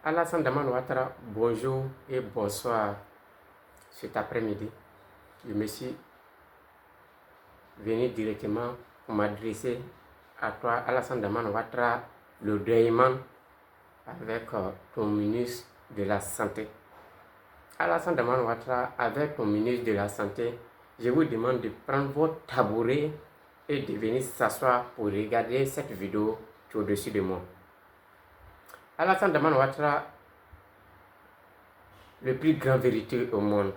Alassane Dramane Ouattara, bonjour et bonsoir cet après-midi. Je me suis venu directement pour m'adresser à toi, Alassane Dramane Ouattara, le deuilman avec ton ministre de la Santé. Alassane Dramane Ouattara, avec ton ministre de la Santé, je vous demande de prendre votre tabouret et de venir s'asseoir pour regarder cette vidéo qui est au-dessus de moi. Alassane Dramane Ouattara, le plus grand vérité au monde.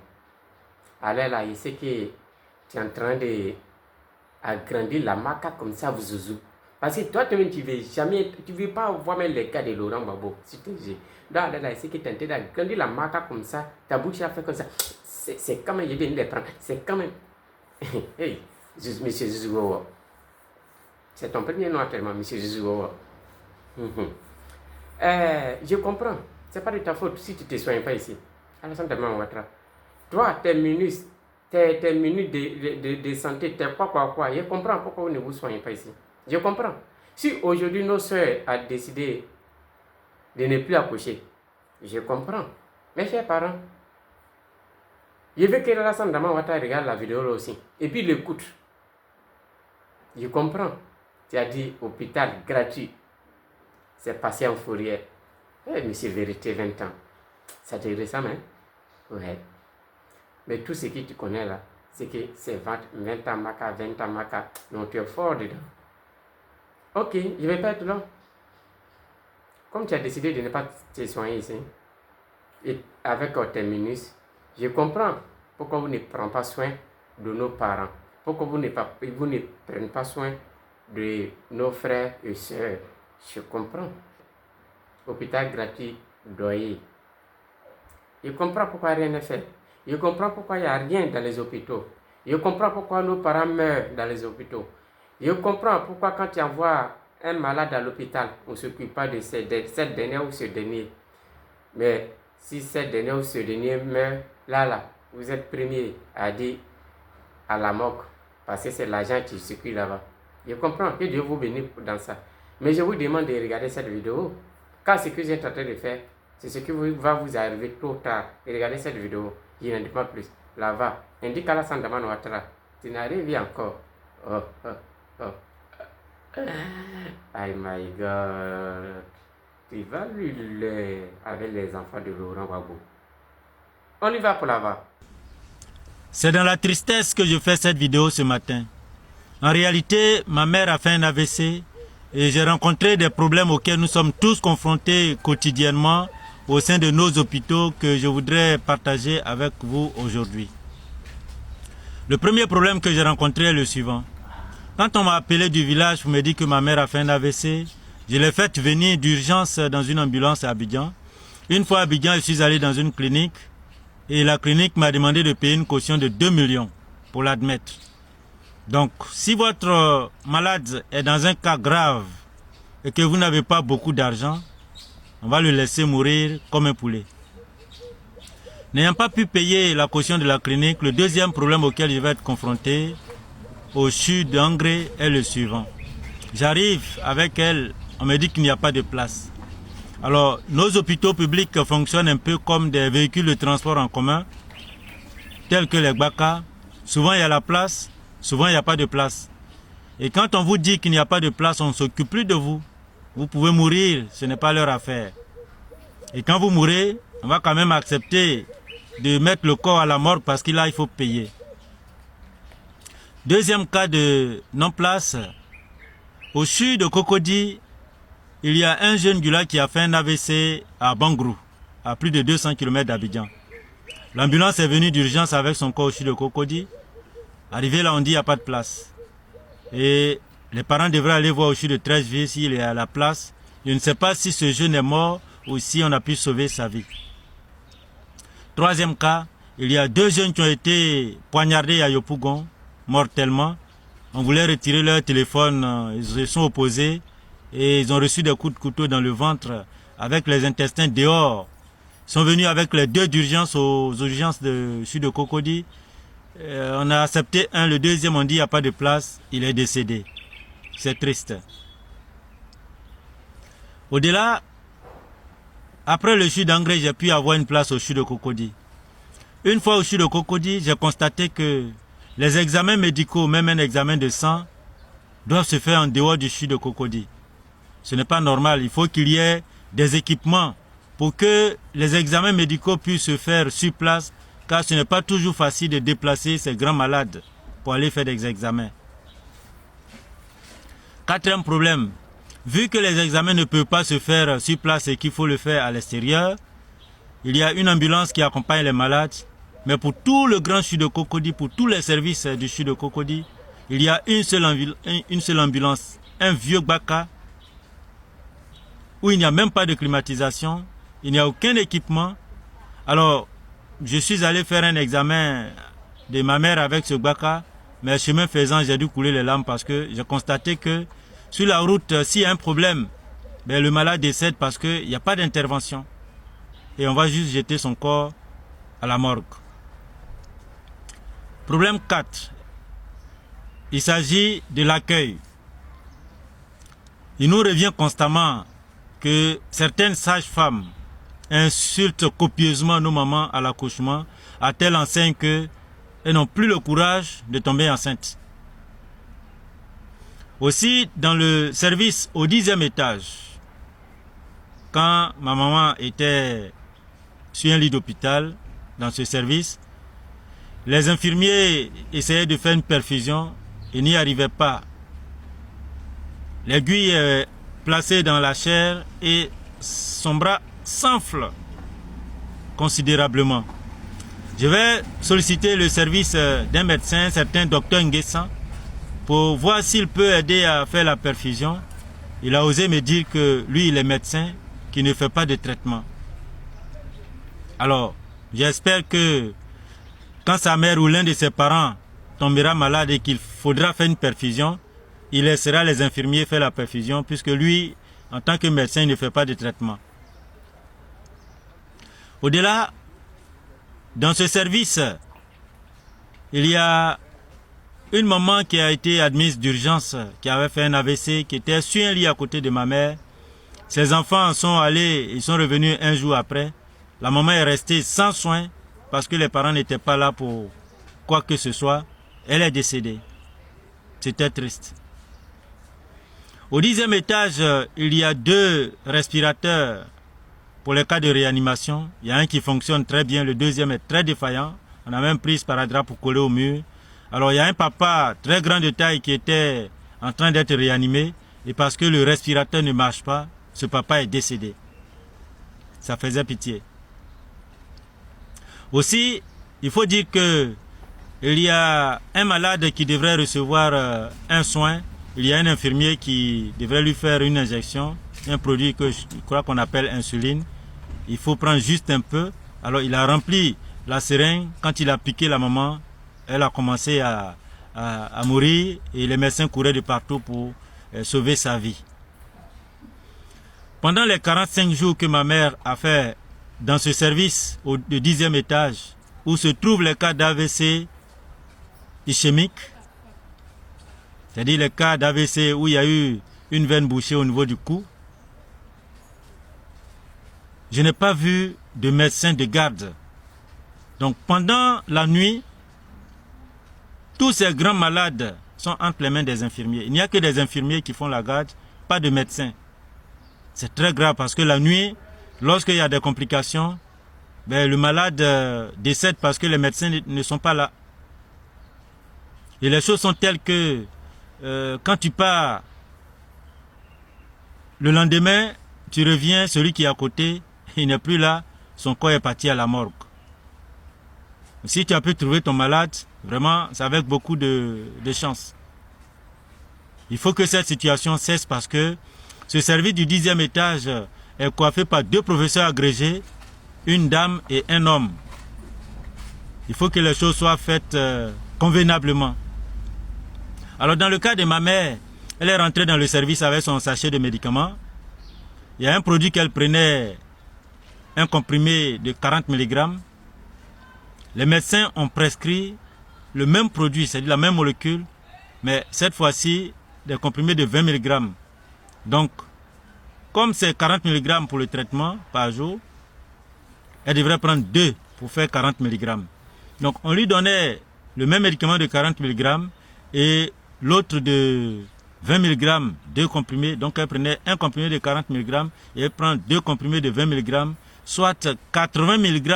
Allez là, il sait que tu es en train d'agrandir la maca comme ça, vous zouzou. Parce que toi, tu ne veux pas voir même les cas de Laurent Gbagbo, si tu dis. Donc, là, il sait que tu es en train d'agrandir la maca comme ça, ta bouche a fait comme ça. C'est quand même, je viens de les prendre. C'est quand même. Hey, monsieur Zouzou. C'est ton premier nom actuellement, monsieur Zouzou. Je comprends. C'est pas de ta faute si tu ne te soignes pas ici. Alassane Dramane Ouattara. Toi, tes minutes de santé, tes quoi. Je comprends pourquoi vous ne vous soignez pas ici. Je comprends. Si aujourd'hui nos soeurs ont décidé de ne plus accoucher, je comprends. Mes chers parents, je veux que Alassane Dramane Ouattara regarde la vidéo là aussi. Et puis l'écoute. Je comprends. Tu as dit hôpital gratuit. C'est passé en fourrière. Eh, monsieur Vérité, 20 ans. Ça te ressemble, hein? Ouais. Mais tout ce que tu connais là, c'est que c'est 20 ans maca, 20 ans maca. Donc tu es fort dedans. Ok, je ne vais pas être là. Comme tu as décidé de ne pas te soigner ici, et avec tes ministres, je comprends pourquoi vous ne prenez pas soin de nos parents. Pourquoi vous ne prenez pas soin de nos frères et sœurs. Je comprends. Hôpital gratuit, doyer. Je comprends pourquoi rien n'est fait. Je comprends pourquoi il n'y a rien dans les hôpitaux. Je comprends pourquoi nos parents meurent dans les hôpitaux. Je comprends pourquoi quand tu envoies un malade à l'hôpital, on ne s'occupe pas de cette dernière ou ce dernier. Mais si cette dernière ou ce dernier meurt, là, vous êtes premier à dire à la mort, parce que c'est l'argent qui circule là-bas. Je comprends que Dieu vous bénisse dans ça. Mais je vous demande de regarder cette vidéo. Car ce que j'ai tenté de faire, c'est ce qui va vous arriver trop tard. Et regardez cette vidéo. Je n'en dis pas plus. Là-bas, indique Alassane Dramane Ouattara. Tu n'as rien vu encore. Oh. Oh my God. Tu vas lui avec les enfants de Laurent Gbagbo. On y va pour là-bas. C'est dans la tristesse que je fais cette vidéo ce matin. En réalité, ma mère a fait un AVC et j'ai rencontré des problèmes auxquels nous sommes tous confrontés quotidiennement au sein de nos hôpitaux que je voudrais partager avec vous aujourd'hui. Le premier problème que j'ai rencontré est le suivant. Quand on m'a appelé du village pour me dire que ma mère a fait un AVC, je l'ai fait venir d'urgence dans une ambulance à Abidjan. Une fois à Abidjan, je suis allé dans une clinique et la clinique m'a demandé de payer une caution de 2 millions pour l'admettre. Donc, si votre malade est dans un cas grave et que vous n'avez pas beaucoup d'argent, on va le laisser mourir comme un poulet. N'ayant pas pu payer la caution de la clinique, le deuxième problème auquel je vais être confronté au sud d'Angré est le suivant. J'arrive avec elle, on me dit qu'il n'y a pas de place. Alors, nos hôpitaux publics fonctionnent un peu comme des véhicules de transport en commun, tels que les Gbaka. Souvent, il y a la place, souvent, il n'y a pas de place. Et quand on vous dit qu'il n'y a pas de place, on ne s'occupe plus de vous. Vous pouvez mourir, ce n'est pas leur affaire. Et quand vous mourrez, on va quand même accepter de mettre le corps à la morgue parce qu'il il faut payer. Deuxième cas de non-place, au sud de Cocody, il y a un jeune gars qui a fait un AVC à Bangrou, à plus de 200 km d'Abidjan. L'ambulance est venue d'urgence avec son corps au sud de Cocody. Arrivé là, on dit qu'il n'y a pas de place. Et les parents devraient aller voir au sud de 13 villes s'il est à la place. Je ne sais pas si ce jeune est mort ou si on a pu sauver sa vie. Troisième cas, il y a 2 jeunes qui ont été poignardés à Yopougon, mortellement. On voulait retirer leur téléphone, ils se sont opposés et ils ont reçu des coups de couteau dans le ventre avec les intestins dehors. Ils sont venus avec les 2 d'urgence aux urgences de sud de Cocody. On a accepté un, le deuxième on dit il n'y a pas de place, il est décédé. C'est triste. Au-delà, après le CHU d'Angré, j'ai pu avoir une place au CHU de Cocody. Une fois au CHU de Cocody, j'ai constaté que les examens médicaux, même un examen de sang, doivent se faire en dehors du CHU de Cocody. Ce n'est pas normal. Il faut qu'il y ait des équipements pour que les examens médicaux puissent se faire sur place, car ce n'est pas toujours facile de déplacer ces grands malades pour aller faire des examens. Quatrième problème, vu que les examens ne peuvent pas se faire sur place et qu'il faut le faire à l'extérieur, il y a une ambulance qui accompagne les malades, mais pour tout le grand CHU de Cocody, pour tous les services du CHU de Cocody, il y a une seule ambulance, un vieux Gbaka, où il n'y a même pas de climatisation, il n'y a aucun équipement. Alors, je suis allé faire un examen de ma mère avec ce Gbaka, mais chemin faisant, j'ai dû couler les larmes parce que j'ai constaté que sur la route, s'il y a un problème, ben, le malade décède parce qu'il n'y a pas d'intervention. Et on va juste jeter son corps à la morgue. Problème 4. Il s'agit de l'accueil. Il nous revient constamment que certaines sages-femmes insultent copieusement nos mamans à l'accouchement, à telle enseigne qu'elles n'ont plus le courage de tomber enceinte. Aussi, dans le service au 10e étage, quand ma maman était sur un lit d'hôpital, dans ce service, les infirmiers essayaient de faire une perfusion et n'y arrivaient pas. L'aiguille est placée dans la chair et son bras s'enfle considérablement. Je vais solliciter le service d'un médecin, un certain docteur Nguessan, pour voir s'il peut aider à faire la perfusion. Il a osé me dire que lui, il est médecin, qui ne fait pas de traitement. Alors, j'espère que quand sa mère ou l'un de ses parents tombera malade et qu'il faudra faire une perfusion, il laissera les infirmiers faire la perfusion, puisque lui, en tant que médecin, il ne fait pas de traitement. Au-delà, dans ce service, il y a une maman qui a été admise d'urgence, qui avait fait un AVC, qui était sur un lit à côté de ma mère. Ses enfants sont allés, ils sont revenus un jour après. La maman est restée sans soins parce que les parents n'étaient pas là pour quoi que ce soit. Elle est décédée. C'était triste. Au 10e étage, il y a 2 respirateurs pour les cas de réanimation. Il y a un qui fonctionne très bien, le deuxième est très défaillant. On a même pris ce sparadrap pour coller au mur. Alors il y a un papa très grand de taille qui était en train d'être réanimé et parce que le respirateur ne marche pas, ce papa est décédé. Ça faisait pitié. Aussi, il faut dire que il y a un malade qui devrait recevoir un soin. Il y a un infirmier qui devrait lui faire une injection, un produit que je crois qu'on appelle insuline. Il faut prendre juste un peu. Alors il a rempli la seringue. Quand il a piqué la maman, elle a commencé à mourir et les médecins couraient de partout pour sauver sa vie. Pendant les 45 jours que ma mère a fait dans ce service au 10e étage, où se trouvent les cas d'AVC ischémique, c'est-à-dire les cas d'AVC où il y a eu une veine bouchée au niveau du cou, je n'ai pas vu de médecin de garde. Donc pendant la nuit, tous ces grands malades sont entre les mains des infirmiers. Il n'y a que des infirmiers qui font la garde, pas de médecins. C'est très grave parce que la nuit, lorsqu'il y a des complications, ben, le malade décède parce que les médecins ne sont pas là. Et les choses sont telles que quand tu pars, le lendemain, tu reviens, celui qui est à côté, il n'est plus là, son corps est parti à la morgue. Si tu as pu trouver ton malade, vraiment, c'est avec beaucoup de chance. Il faut que cette situation cesse parce que ce service du 10e étage est coiffé par 2 professeurs agrégés, une dame et un homme. Il faut que les choses soient faites convenablement. Alors dans le cas de ma mère, elle est rentrée dans le service avec son sachet de médicaments. Il y a un produit qu'elle prenait, un comprimé de 40 mg. Les médecins ont prescrit le même produit, c'est-à-dire la même molécule, mais cette fois-ci, des comprimés de 20 mg. Donc, comme c'est 40 mg pour le traitement par jour, elle devrait prendre 2 pour faire 40 mg. Donc on lui donnait le même médicament de 40 mg et l'autre de 20 mg, 2 comprimés. Donc elle prenait un comprimé de 40 mg et elle prend 2 comprimés de 20 mg, soit 80 mg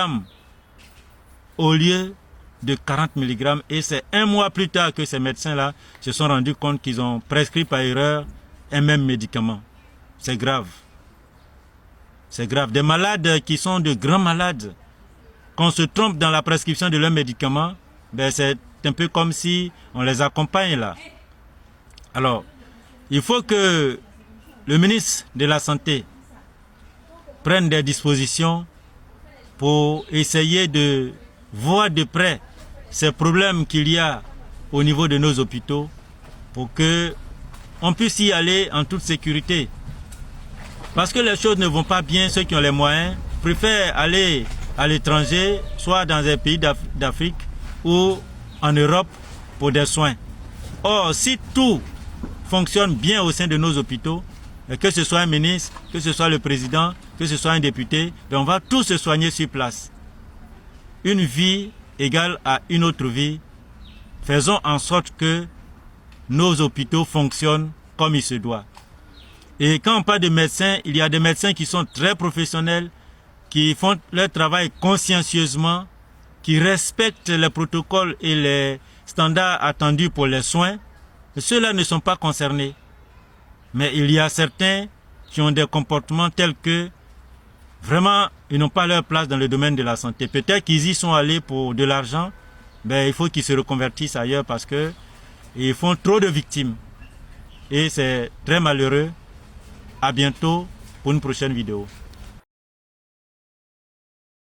au lieu de 40 mg. Et c'est un mois plus tard que ces médecins-là se sont rendus compte qu'ils ont prescrit par erreur un même médicament. C'est grave. C'est grave. Des malades qui sont de grands malades, qu'on se trompe dans la prescription de leurs médicaments, ben c'est un peu comme si on les accompagne là. Alors, il faut que le ministre de la Santé prenne des dispositions pour essayer de voir de près ces problèmes qu'il y a au niveau de nos hôpitaux pour que on puisse y aller en toute sécurité. Parce que les choses ne vont pas bien, ceux qui ont les moyens préfèrent aller à l'étranger, soit dans un pays d'Afrique ou en Europe pour des soins. Or, si tout fonctionne bien au sein de nos hôpitaux, que ce soit un ministre, que ce soit le président, que ce soit un député, on va tous se soigner sur place. Une vie égale à une autre vie. Faisons en sorte que nos hôpitaux fonctionnent comme il se doit. Et quand on parle de médecins, il y a des médecins qui sont très professionnels, qui font leur travail consciencieusement, qui respectent les protocoles et les standards attendus pour les soins. Ceux-là ne sont pas concernés. Mais il y a certains qui ont des comportements tels que vraiment ils n'ont pas leur place dans le domaine de la santé. Peut-être qu'ils y sont allés pour de l'argent, mais il faut qu'ils se reconvertissent ailleurs parce que ils font trop de victimes. Et c'est très malheureux. À bientôt pour une prochaine vidéo.